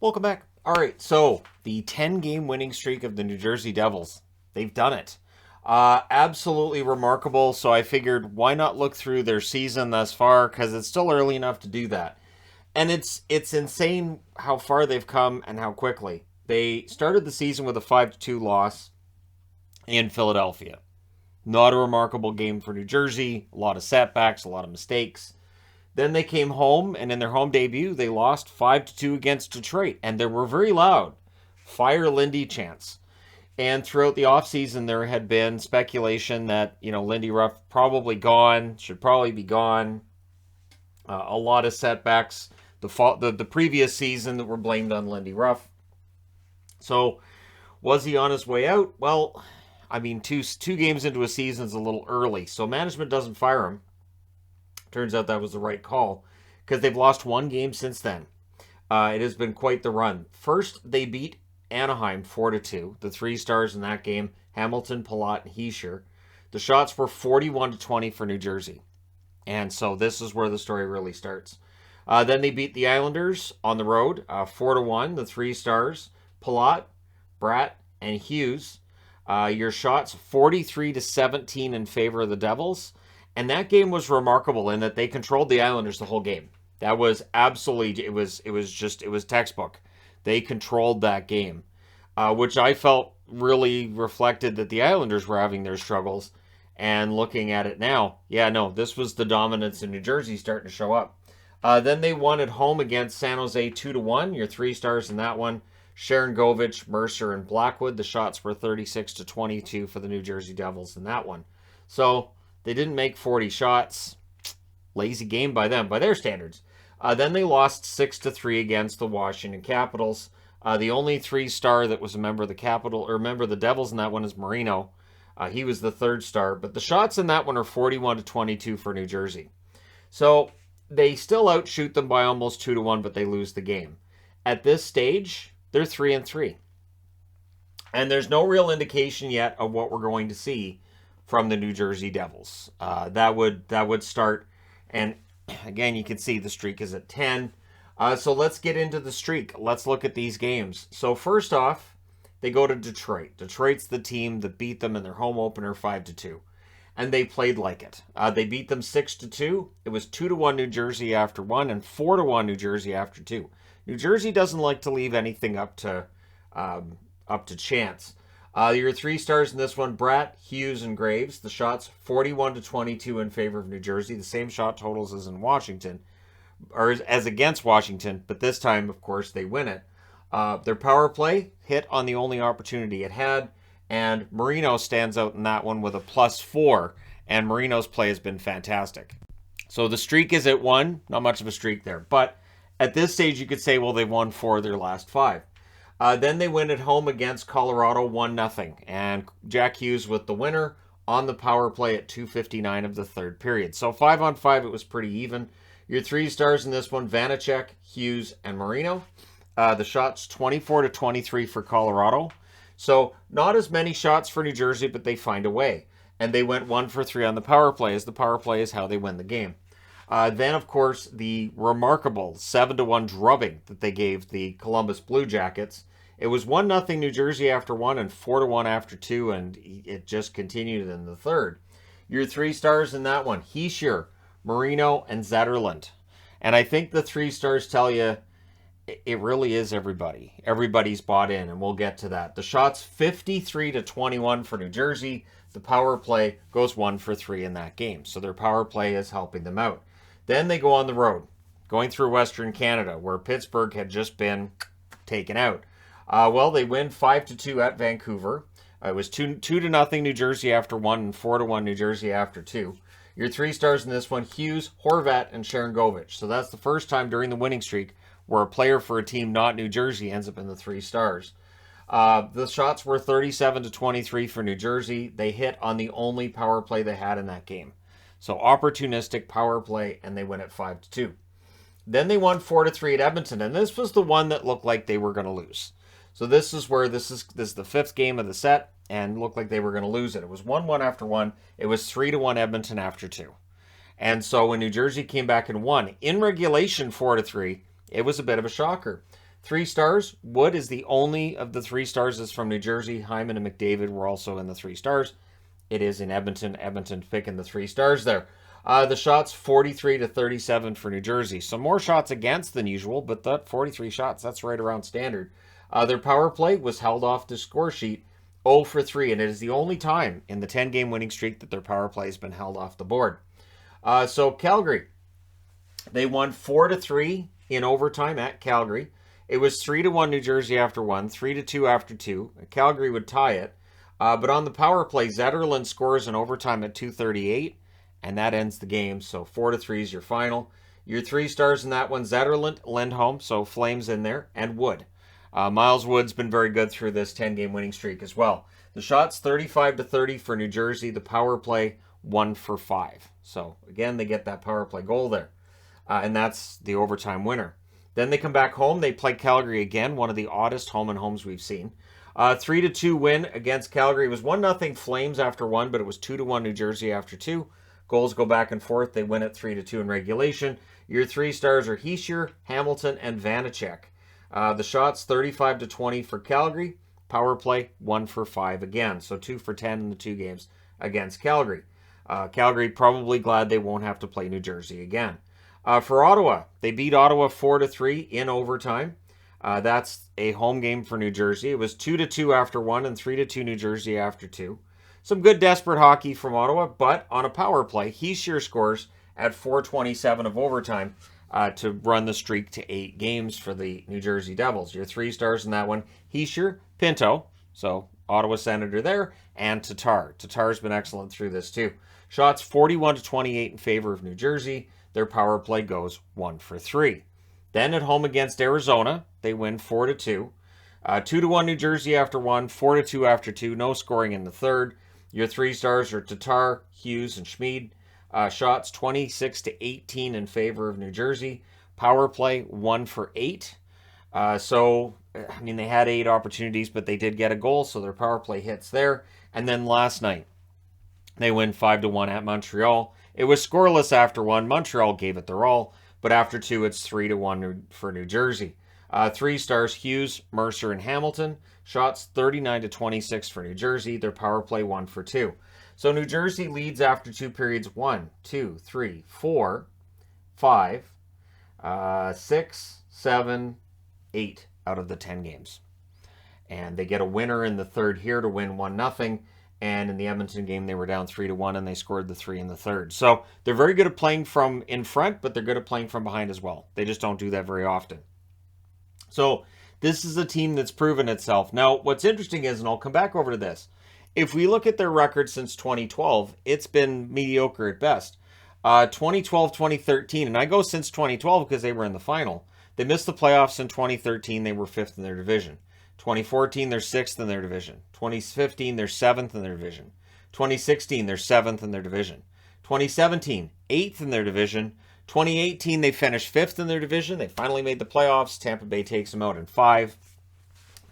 Welcome back. All right, so the 10-game winning streak of the New Jersey Devils. They've done it. Absolutely remarkable, so I figured why not look through their season thus far, because it's still early enough to do that. And it's insane how far they've come and how quickly. They started the season with a 5-2 loss in Philadelphia. Not a remarkable game for New Jersey. A lot of setbacks, a lot of mistakes. Then they came home, and in their home debut, they lost 5-2 against Detroit. And they were very loud. Fire Lindy chants. And throughout the offseason, there had been speculation that, Lindy Ruff probably gone, should probably be gone. A lot of setbacks. The previous season that were blamed on Lindy Ruff. So, was he on his way out? Well, I mean, two games into a season is a little early. So management doesn't fire him. Turns out that was the right call, because they've lost one game since then. It has been quite the run. First, they beat Anaheim 4-2. The 3 stars in that game, Hamilton, Palat, and Hischier. The shots were 41-20 for New Jersey. And so this is where the story really starts. Then they beat the Islanders on the road, 4-1. The 3 stars, Palat, Bratt, and Hughes. Your shots, 43-17 in favor of the Devils. And that game was remarkable in that they controlled the Islanders the whole game. That was absolutely, it was textbook. They controlled that game, which I felt really reflected that the Islanders were having their struggles. And looking at it now, this was the dominance in New Jersey starting to show up. Then they won at home against San Jose 2-1. Your 3 stars in that one, Sharon Govich, Mercer, and Blackwood. The shots were 36-22 for the New Jersey Devils in that one. So they didn't make 40 shots. Lazy game by them, by their standards. Then they lost 6-3 against the Washington Capitals. The only 3-star that was a member of the Devils in that one is Marino. He was the 3rd star, but the shots in that one are 41-22 for New Jersey. So they still outshoot them by almost 2-1, but they lose the game. At this stage, they're 3-3. And there's no real indication yet of what we're going to see from the New Jersey Devils. That would start, and again, you can see the streak is at 10. So let's get into the streak. Let's look at these games. So first off, they go to Detroit. Detroit's the team that beat them in their home opener 5-2. And they played like it. They beat them 6-2. It was 2-1 New Jersey after 1 and 4-1 New Jersey after 2. New Jersey doesn't like to leave anything up to chance. Your 3 stars in this one, Bratt, Hughes, and Graves. The shots 41-22 in favor of New Jersey. The same shot totals as in Washington, or as against Washington, but this time, of course, they win it. Their power play hit on the only opportunity it had, and Marino stands out in that one with a +4, and Marino's play has been fantastic. So the streak is at 1. Not much of a streak there, but at this stage, you could say, well, they've won 4 of their last 5. Then they win at home against Colorado 1-0. And Jack Hughes with the winner on the power play at 2:59 of the 3rd period. So 5-on-5, it was pretty even. Your 3 stars in this one, Vanacek, Hughes, and Marino. The shots 24-23 for Colorado. So not as many shots for New Jersey, but they find a way. And they went 1 for 3 on the power play, as the power play is how they win the game. Then, of course, the remarkable 7-1 drubbing that they gave the Columbus Blue Jackets. It was 1-0 New Jersey after 1 and 4-1 after 2, and it just continued in the 3rd. Your 3 stars in that one, Hischier, Marino, and Zetterlund. And I think the 3 stars tell you it really is everybody. Everybody's bought in, and we'll get to that. The shots 53-21 for New Jersey. The power play goes 1 for 3 in that game. So their power play is helping them out. Then they go on the road, going through Western Canada, where Pittsburgh had just been taken out. They win 5-2 at Vancouver. It was 2-0 New Jersey after 1 and 4-1 New Jersey after 2. Your 3 stars in this one, Hughes, Horvat, and Sharon Govich. So that's the first time during the winning streak where a player for a team not New Jersey ends up in the 3 stars. The shots were 37-23 for New Jersey. They hit on the only power play they had in that game. So opportunistic power play, and they win at 5-2. Then they won 4-3 at Edmonton, and this was the one that looked like they were going to lose. So this is the 5th game of the set, and looked like they were going to lose it. It was 1-1 after 1. It was 3-1 Edmonton after 2. And so when New Jersey came back and won in regulation 4-3, it was a bit of a shocker. 3 stars, Wood is the only of the 3 stars that's from New Jersey. Hyman and McDavid were also in the 3 stars. It is in Edmonton. Edmonton picking the 3 stars there. The shots, 43-37 for New Jersey. Some more shots against than usual, but that 43 shots, that's right around standard. Their power play was held off the score sheet 0 for 3, and it is the only time in the 10-game winning streak that their power play has been held off the board. So Calgary, they won 4-3 in overtime at Calgary. It was 3-1 New Jersey after 1, 3-2 after 2. Calgary would tie it. But on the power play, Zetterlund scores in overtime at 2:38, and that ends the game. So 4-3 is your final. Your 3 stars in that one, Zetterlund, Lindholm, so Flames in there, and Wood. Miles Wood's been very good through this 10-game winning streak as well. The shots, 35-30 for New Jersey. The power play, 1 for 5. So, again, they get that power play goal there. And that's the overtime winner. Then they come back home. They play Calgary again, one of the oddest home-and-homes we've seen. 3-2 win against Calgary. It was 1-0 Flames after 1, but it was 2-1 New Jersey after 2. Goals go back and forth. They win it 3-2 in regulation. Your 3 stars are Hischier, Hamilton, and Vanacek. The shots, 35-20 for Calgary. Power play, 1 for 5 again. So 2 for 10 in the 2 games against Calgary. Calgary probably glad they won't have to play New Jersey again. For Ottawa, they beat Ottawa 4-3 in overtime. That's a home game for New Jersey. It was 2-2 after 1 and 3-2 New Jersey after 2. Some good desperate hockey from Ottawa, but on a power play, Hischier scores at 4:27 of overtime to run the streak to 8 games for the New Jersey Devils. Your 3 stars in that one, Hischier, Pinto, so Ottawa Senator there, and Tatar. Tatar's been excellent through this too. Shots 41-28 in favor of New Jersey. Their power play goes 1 for 3. Then at home against Arizona, they win 4-2. 2-1 New Jersey after 1, 4-2 after 2. No scoring in the third. Your 3 stars are Tatar, Hughes, and Schmid. Shots 26-18 in favor of New Jersey. Power play 1 for 8. They had 8 opportunities, but they did get a goal, so their power play hits there. And then last night, they win 5-1 at Montreal. It was scoreless after 1. Montreal gave it their all, but after 2, it's 3-1 for New Jersey. 3 stars, Hughes, Mercer, and Hamilton. Shots 39-26 for New Jersey. Their power play 1 for 2. So New Jersey leads after 2 periods 1, 2, 3, 4, 5, 6, 7, 8 out of the 10 games. And they get a winner in the third here to win 1-0. And in the Edmonton game, they were down 3-1, and they scored the 3 in the third. So they're very good at playing from in front, but they're good at playing from behind as well. They just don't do that very often. So this is a team that's proven itself. Now, what's interesting is, and I'll come back over to this, if we look at their record since 2012, it's been mediocre at best. 2012, 2013, and I go since 2012 because they were in the final. They missed the playoffs in 2013. They were 5th in their division. 2014, they're 6th in their division. 2015, they're 7th in their division. 2016, they're 7th in their division. 2017, 8th in their division. 2018, they finished 5th in their division. They finally made the playoffs. Tampa Bay takes them out in 5.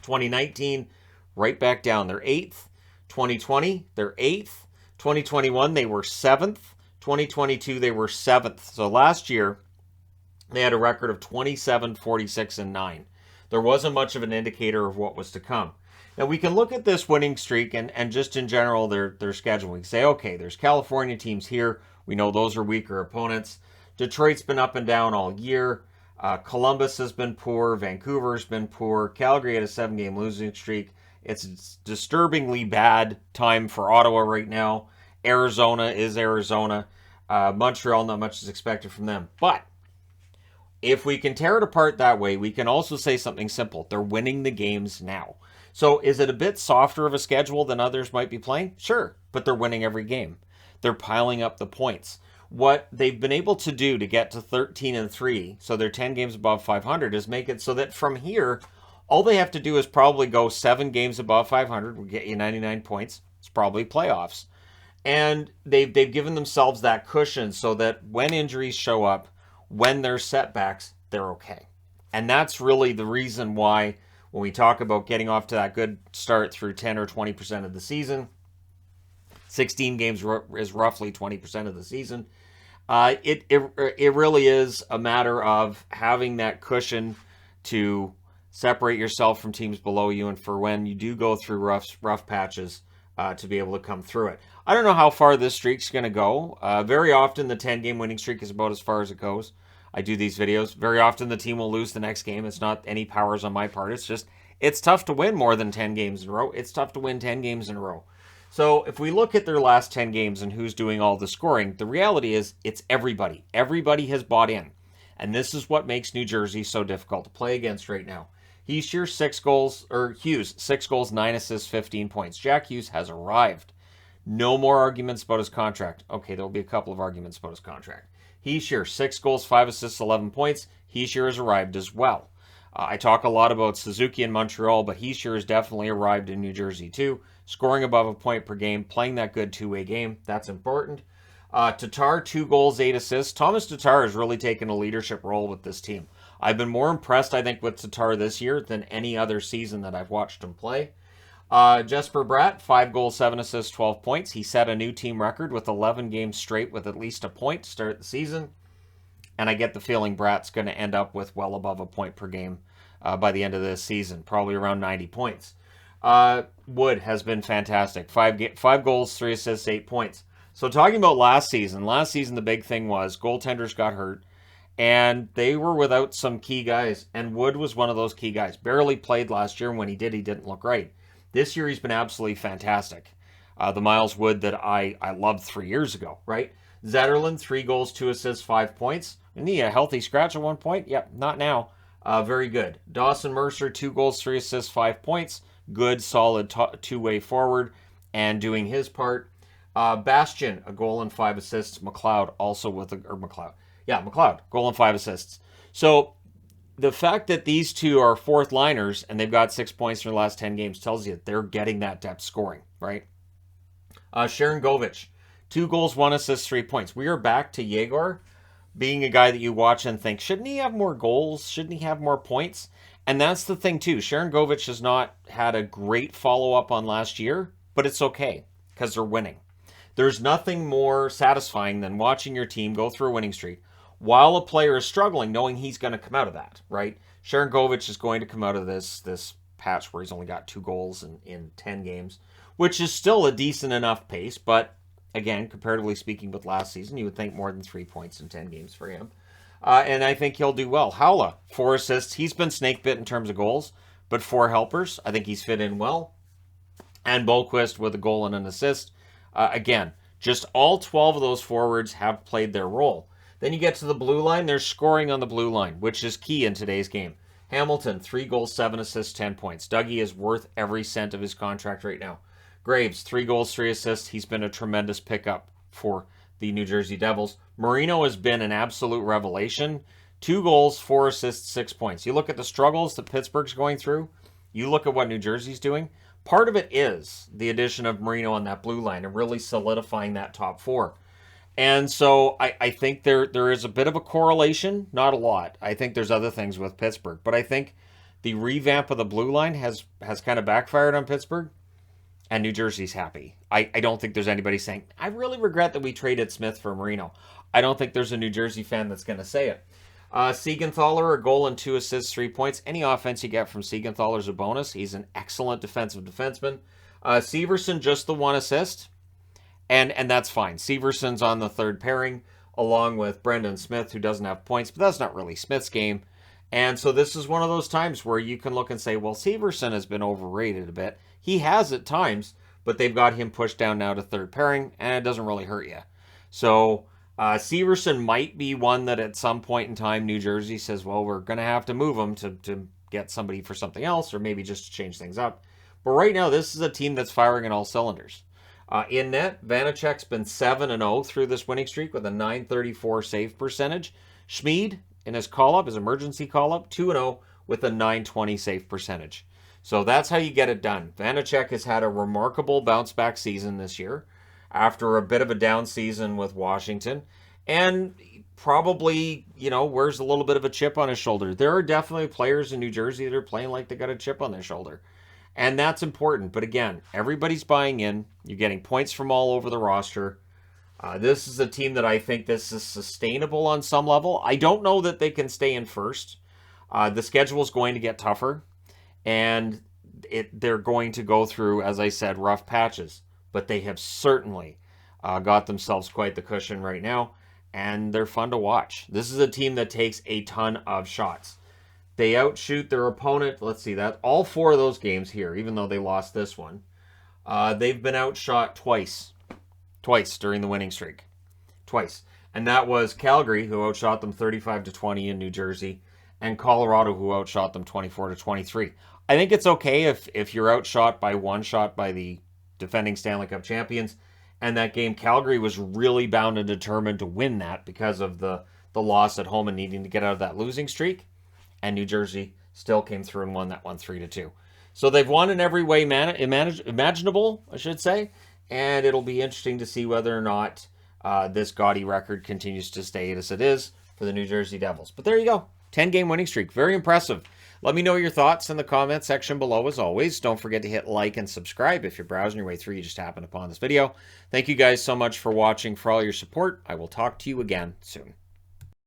2019, right back down. They're 8th. 2020, they're 8th. 2021, they were 7th. 2022, they were 7th. So last year, they had a record of 27, 46, and 9. There wasn't much of an indicator of what was to come. Now, we can look at this winning streak and just in general their schedule. We can say, okay, there's California teams here. We know those are weaker opponents. Detroit's been up and down all year. Columbus has been poor. Vancouver's been poor. Calgary had a 7-game losing streak. It's a disturbingly bad time for Ottawa right now. Arizona is Arizona. Montreal, not much is expected from them. But if we can tear it apart that way, we can also say something simple. They're winning the games now. So is it a bit softer of a schedule than others might be playing? Sure, but they're winning every game. They're piling up the points. What they've been able to do to get to 13-3, so they're 10 games above 500, is make it so that from here, all they have to do is probably go 7 games above 500, will get you 99 points. It's probably playoffs. And they've given themselves that cushion so that when injuries show up, when there's setbacks, they're okay. And that's really the reason why when we talk about getting off to that good start through 10 or 20% of the season, 16 games is roughly 20% of the season. It really is a matter of having that cushion to separate yourself from teams below you, and for when you do go through rough patches, to be able to come through it. I don't know how far this streak's going to go. Very often the 10-game winning streak is about as far as it goes. I do these videos. Very often the team will lose the next game. It's not any powers on my part. It's just, it's tough to win more than 10 games in a row. It's tough to win 10 games in a row. So if we look at their last 10 games and who's doing all the scoring, the reality is it's everybody. Everybody has bought in. And this is what makes New Jersey so difficult to play against right now. Hughes, 6 goals, 9 assists, 15 points. Jack Hughes has arrived. No more arguments about his contract. Okay, there'll be a couple of arguments about his contract. He's 6 goals, 5 assists, 11 points. He's has arrived as well. I talk a lot about Suzuki in Montreal, but He's has definitely arrived in New Jersey too. Scoring above a point per game, playing that good two-way game. That's important. Tatar, 2 goals, 8 assists. Thomas Tatar has really taken a leadership role with this team. I've been more impressed, I think, with Tatar this year than any other season that I've watched him play. Jesper Bratt, 5 goals, 7 assists, 12 points. He set a new team record with 11 games straight with at least a point to start the season. And I get the feeling Bratt's going to end up with well above a point per game by the end of this season, probably around 90 points. Wood has been fantastic. 5 goals, 3 assists, 8 points. So talking about last season the big thing was goaltenders got hurt. And they were without some key guys. And Wood was one of those key guys. Barely played last year, and when he did, he didn't look right. This year, he's been absolutely fantastic. The Miles Wood that I loved 3 years ago, right? Zetterlund, 3 goals, 2 assists, 5 points. Isn't he a healthy scratch at one point? Yep, not now. Very good. Dawson Mercer, 2 goals, 3 assists, 5 points. Good, solid two-way forward and doing his part. Bastian, a goal and 5 assists. McLeod also with McLeod, goal and 5 assists. So the fact that these two are fourth liners and they've got 6 points in their last 10 games tells you they're getting that depth scoring, right? Sharon Govich, 2 goals, 1 assist, 3 points. We are back to Yegor being a guy that you watch and think, shouldn't he have more goals? Shouldn't he have more points? And that's the thing too. Sharon Govich has not had a great follow-up on last year, but it's okay because they're winning. There's nothing more satisfying than watching your team go through a winning streak while a player is struggling, knowing he's going to come out of that, right? Sharon Govich is going to come out of this patch where he's only got 2 goals in 10 games, which is still a decent enough pace, but again, comparatively speaking with last season, you would think more than 3 points in 10 games for him. And I think he'll do well. Haula, 4 assists. He's been snake bit in terms of goals, but 4 helpers. I think he's fit in well. And Boquist with a goal and an assist. Again, just all 12 of those forwards have played their role. Then you get to the blue line. They're scoring on the blue line, which is key in today's game. Hamilton, 3 goals, 7 assists, 10 points. Dougie is worth every cent of his contract right now. Graves, 3 goals, 3 assists. He's been a tremendous pickup for the New Jersey Devils. Marino has been an absolute revelation. 2 goals, 4 assists, 6 points. You look at the struggles that Pittsburgh's going through. You look at what New Jersey's doing. Part of it is the addition of Marino on that blue line and really solidifying that top 4. And so I think there is a bit of a correlation, not a lot. I think there's other things with Pittsburgh, but I think the revamp of the blue line has kind of backfired on Pittsburgh, and New Jersey's happy. I don't think there's anybody saying, I really regret that we traded Smith for Marino. I don't think there's a New Jersey fan that's going to say it. Siegenthaler, a goal and 2 assists, 3 points. Any offense you get from Siegenthaler is a bonus. He's an excellent defensive defenseman. Severson, just the 1 assist. And that's fine. Severson's on the third pairing, along with Brendan Smith, who doesn't have points, but that's not really Smith's game. And so this is one of those times where you can look and say, well, Severson has been overrated a bit. He has at times, but they've got him pushed down now to third pairing, and it doesn't really hurt you. So Severson might be one that at some point in time, New Jersey says, well, we're going to have to move him to get somebody for something else, or maybe just to change things up. But right now, this is a team that's firing on all cylinders. In net, Vanacek's been 7-0 through this winning streak with a .934 save percentage. Schmid, in his call-up, his emergency call-up, 2-0 with a .920 save percentage. So that's how you get it done. Vanacek has had a remarkable bounce-back season this year after a bit of a down season with Washington. And probably, wears a little bit of a chip on his shoulder. There are definitely players in New Jersey that are playing like they got a chip on their shoulder. And that's important. But again, everybody's buying in. You're getting points from all over the roster. This is a team that I think this is sustainable on some level. I don't know that they can stay in first. The schedule is going to get tougher, and they're going to go through, as I said, rough patches. But they have certainly got themselves quite the cushion right now, and they're fun to watch. This is a team that takes a ton of shots. They outshoot their opponent. Let's see that. All 4 of those games here, even though they lost this one, they've been outshot twice. Twice during the winning streak. Twice. And that was Calgary, who outshot them 35-20 in New Jersey, and Colorado, who outshot them 24-23. I think it's okay if you're outshot by 1 shot by the defending Stanley Cup champions. And that game, Calgary was really bound and determined to win that because of the loss at home and needing to get out of that losing streak. And New Jersey still came through and won that one 3-2. So they've won in every way imaginable, I should say. And it'll be interesting to see whether or not this gaudy record continues to stay as it is for the New Jersey Devils. But there you go. 10-game winning streak. Very impressive. Let me know your thoughts in the comment section below as always. Don't forget to hit like and subscribe if you're browsing your way through. You just happened upon this video. Thank you guys so much for watching, for all your support. I will talk to you again soon.